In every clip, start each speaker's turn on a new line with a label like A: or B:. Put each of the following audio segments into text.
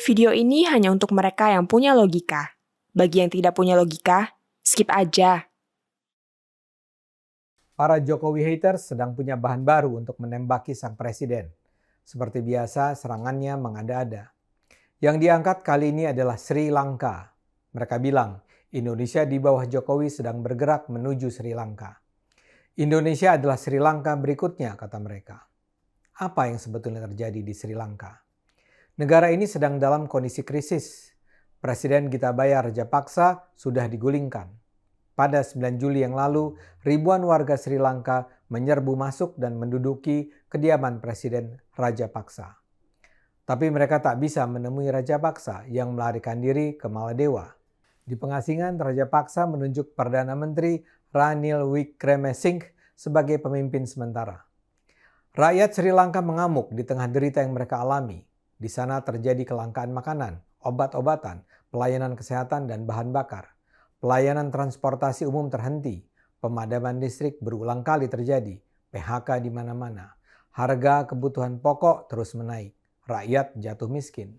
A: Video ini hanya untuk mereka yang punya logika. Bagi yang tidak punya logika, skip aja.
B: Para Jokowi haters sedang punya bahan baru untuk menembaki sang presiden. Seperti biasa, serangannya mengada-ada. Yang diangkat kali ini adalah Sri Lanka. Mereka bilang, Indonesia di bawah Jokowi sedang bergerak menuju Sri Lanka. Indonesia adalah Sri Lanka berikutnya, kata mereka. Apa yang sebetulnya terjadi di Sri Lanka? Negara ini sedang dalam kondisi krisis. Presiden Gotabaya Rajapaksa sudah digulingkan. Pada 9 Juli yang lalu, ribuan warga Sri Lanka menyerbu masuk dan menduduki kediaman Presiden Rajapaksa. Tapi mereka tak bisa menemui Rajapaksa yang melarikan diri ke Maladewa. Di pengasingan, Rajapaksa menunjuk Perdana Menteri Ranil Wickremesinghe sebagai pemimpin sementara. Rakyat Sri Lanka mengamuk di tengah derita yang mereka alami. Di sana terjadi kelangkaan makanan, obat-obatan, pelayanan kesehatan, dan bahan bakar. Pelayanan transportasi umum terhenti, pemadaman listrik berulang kali terjadi, PHK di mana-mana. Harga kebutuhan pokok terus menaik, rakyat jatuh miskin.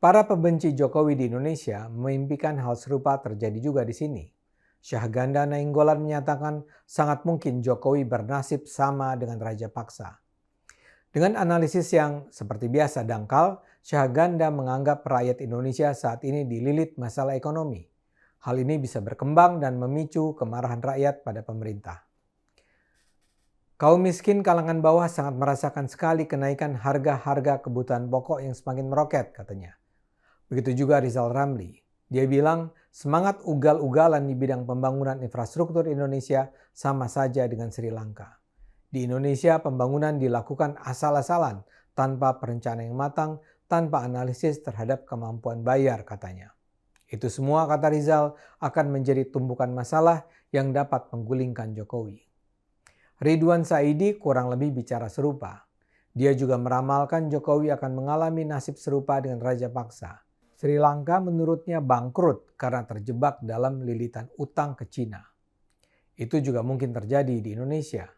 B: Para pembenci Jokowi di Indonesia memimpikan hal serupa terjadi juga di sini. Syahganda Nainggolan menyatakan sangat mungkin Jokowi bernasib sama dengan Rajapaksa. Dengan analisis yang seperti biasa dangkal, Syahganda menganggap rakyat Indonesia saat ini dililit masalah ekonomi. Hal ini bisa berkembang dan memicu kemarahan rakyat pada pemerintah. Kaum miskin kalangan bawah sangat merasakan sekali kenaikan harga-harga kebutuhan pokok yang semakin meroket, katanya. Begitu juga Rizal Ramli. Dia bilang semangat ugal-ugalan di bidang pembangunan infrastruktur Indonesia sama saja dengan Sri Lanka. Di Indonesia pembangunan dilakukan asal-asalan tanpa perencanaan yang matang, tanpa analisis terhadap kemampuan bayar, katanya. Itu semua, kata Rizal, akan menjadi tumpukan masalah yang dapat menggulingkan Jokowi. Ridwan Saidi kurang lebih bicara serupa. Dia juga meramalkan Jokowi akan mengalami nasib serupa dengan Rajapaksa. Sri Lanka menurutnya bangkrut karena terjebak dalam lilitan utang ke Cina. Itu juga mungkin terjadi di Indonesia.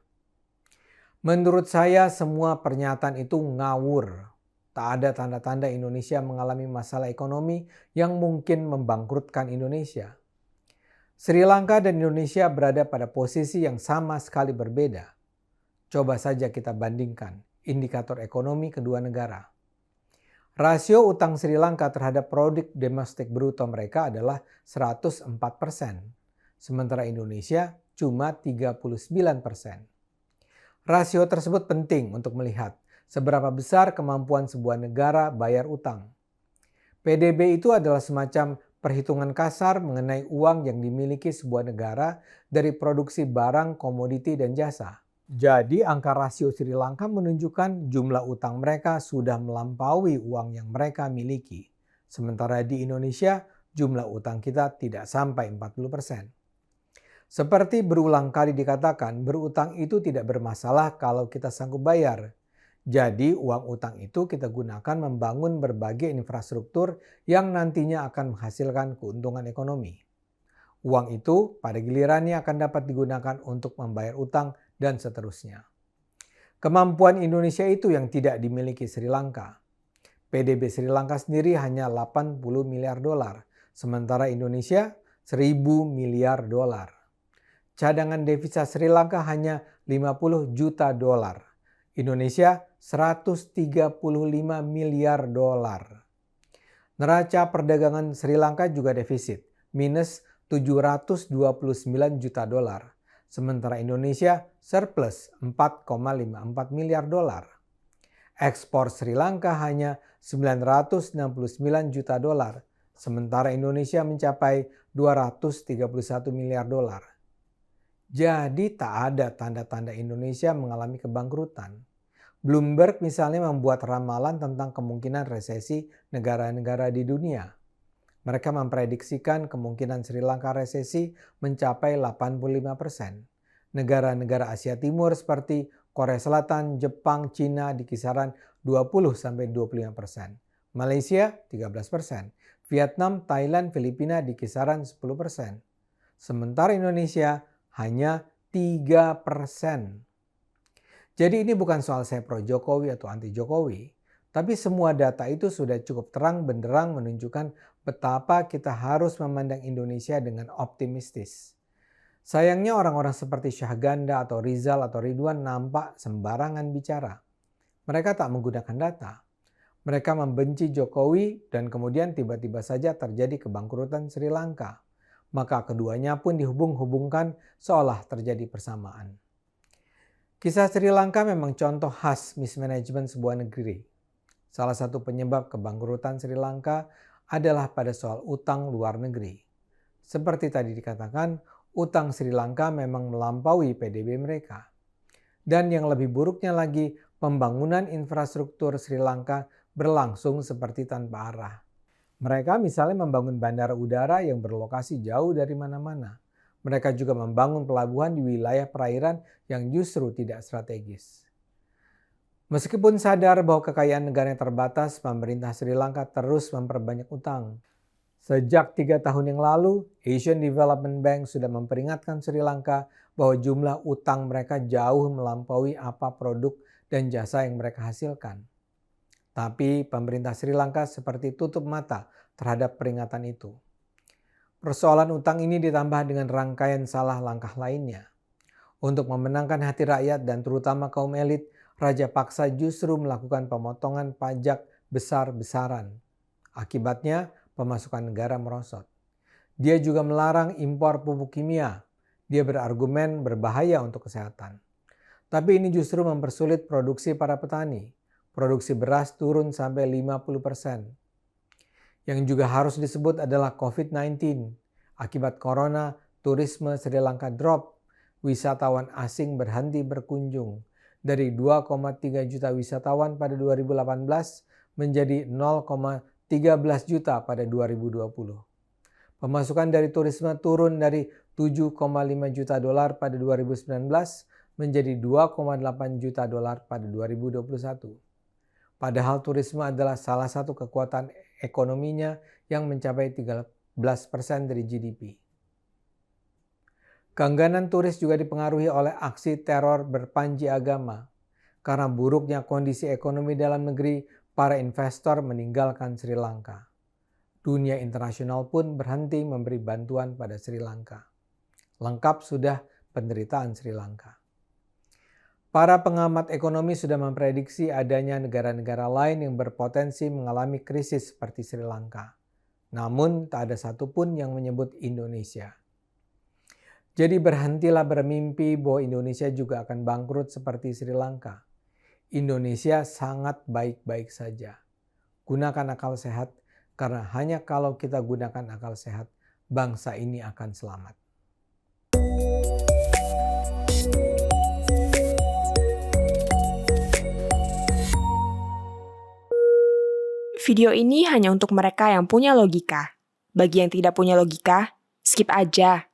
B: Menurut saya semua pernyataan itu ngawur. Tak ada tanda-tanda Indonesia mengalami masalah ekonomi yang mungkin membangkrutkan Indonesia. Sri Lanka dan Indonesia berada pada posisi yang sama sekali berbeda. Coba saja kita bandingkan indikator ekonomi kedua negara. Rasio utang Sri Lanka terhadap produk domestik bruto mereka adalah 104%, sementara Indonesia cuma 39%. Rasio tersebut penting untuk melihat seberapa besar kemampuan sebuah negara bayar utang. PDB itu adalah semacam perhitungan kasar mengenai uang yang dimiliki sebuah negara dari produksi barang, komoditi, dan jasa. Jadi angka rasio Sri Lanka menunjukkan jumlah utang mereka sudah melampaui uang yang mereka miliki. Sementara di Indonesia jumlah utang kita tidak sampai 40%. Seperti berulang kali dikatakan, berutang itu tidak bermasalah kalau kita sanggup bayar. Jadi uang utang itu kita gunakan membangun berbagai infrastruktur yang nantinya akan menghasilkan keuntungan ekonomi. Uang itu pada gilirannya akan dapat digunakan untuk membayar utang dan seterusnya. Kemampuan Indonesia itu yang tidak dimiliki Sri Lanka. PDB Sri Lanka sendiri hanya 80 miliar dolar, sementara Indonesia 1.000 miliar dolar. Cadangan devisa Sri Lanka hanya 50 juta dolar. Indonesia 135 miliar dolar. Neraca perdagangan Sri Lanka juga defisit, minus 729 juta dolar. Sementara Indonesia surplus 4,54 miliar dolar. Ekspor Sri Lanka hanya 969 juta dolar, sementara Indonesia mencapai 231 miliar dolar. Jadi tak ada tanda-tanda Indonesia mengalami kebangkrutan. Bloomberg misalnya membuat ramalan tentang kemungkinan resesi negara-negara di dunia. Mereka memprediksikan kemungkinan Sri Lanka resesi mencapai 85%. Negara-negara Asia Timur seperti Korea Selatan, Jepang, Cina di kisaran 20-25%. Malaysia 13%. Vietnam, Thailand, Filipina di kisaran 10%. Sementara Indonesia hanya 3%. Jadi ini bukan soal saya pro Jokowi atau anti Jokowi, Tapi semua data itu sudah cukup terang benderang menunjukkan betapa kita harus memandang Indonesia dengan optimistis. Sayangnya orang-orang seperti Syahganda atau Rizal atau Ridwan nampak sembarangan bicara. Mereka tak menggunakan data. Mereka membenci Jokowi dan kemudian tiba-tiba saja terjadi kebangkrutan Sri Lanka. Maka keduanya pun dihubung-hubungkan seolah terjadi persamaan. Kisah Sri Lanka memang contoh khas mismanagement sebuah negeri. Salah satu penyebab kebangkrutan Sri Lanka adalah pada soal utang luar negeri. Seperti tadi dikatakan, utang Sri Lanka memang melampaui PDB mereka. Dan yang lebih buruknya lagi, pembangunan infrastruktur Sri Lanka berlangsung seperti tanpa arah. Mereka misalnya membangun bandara udara yang berlokasi jauh dari mana-mana. Mereka juga membangun pelabuhan di wilayah perairan yang justru tidak strategis. Meskipun sadar bahwa kekayaan negaranya terbatas, pemerintah Sri Lanka terus memperbanyak utang. Sejak 3 tahun yang lalu, Asian Development Bank sudah memperingatkan Sri Lanka bahwa jumlah utang mereka jauh melampaui apa produk dan jasa yang mereka hasilkan. Tapi pemerintah Sri Lanka seperti tutup mata terhadap peringatan itu. Persoalan utang ini ditambah dengan rangkaian salah langkah lainnya. Untuk memenangkan hati rakyat dan terutama kaum elit, Raja Paksa justru melakukan pemotongan pajak besar-besaran. Akibatnya, pemasukan negara merosot. Dia juga melarang impor pupuk kimia. Dia berargumen berbahaya untuk kesehatan. Tapi ini justru mempersulit produksi para petani. Produksi beras turun sampai 50%. Yang juga harus disebut adalah COVID-19. Akibat corona, turisme Sri Lanka drop. Wisatawan asing berhenti berkunjung. Dari 2,3 juta wisatawan pada 2018 menjadi 0,13 juta pada 2020. Pemasukan dari turisme turun dari 7,5 juta dolar pada 2019 menjadi 2,8 juta dolar pada 2021. Padahal turisme adalah salah satu kekuatan ekonominya yang mencapai 13% dari GDP. Keengganan turis juga dipengaruhi oleh aksi teror berpanji agama. Karena buruknya kondisi ekonomi dalam negeri, para investor meninggalkan Sri Lanka. Dunia internasional pun berhenti memberi bantuan pada Sri Lanka. Lengkap sudah penderitaan Sri Lanka. Para pengamat ekonomi sudah memprediksi adanya negara-negara lain yang berpotensi mengalami krisis seperti Sri Lanka. Namun tak ada satupun yang menyebut Indonesia. Jadi berhentilah bermimpi bahwa Indonesia juga akan bangkrut seperti Sri Lanka. Indonesia sangat baik-baik saja. Gunakan akal sehat, karena hanya kalau kita gunakan akal sehat, bangsa ini akan selamat.
A: Video ini hanya untuk mereka yang punya logika. Bagi yang tidak punya logika, skip aja.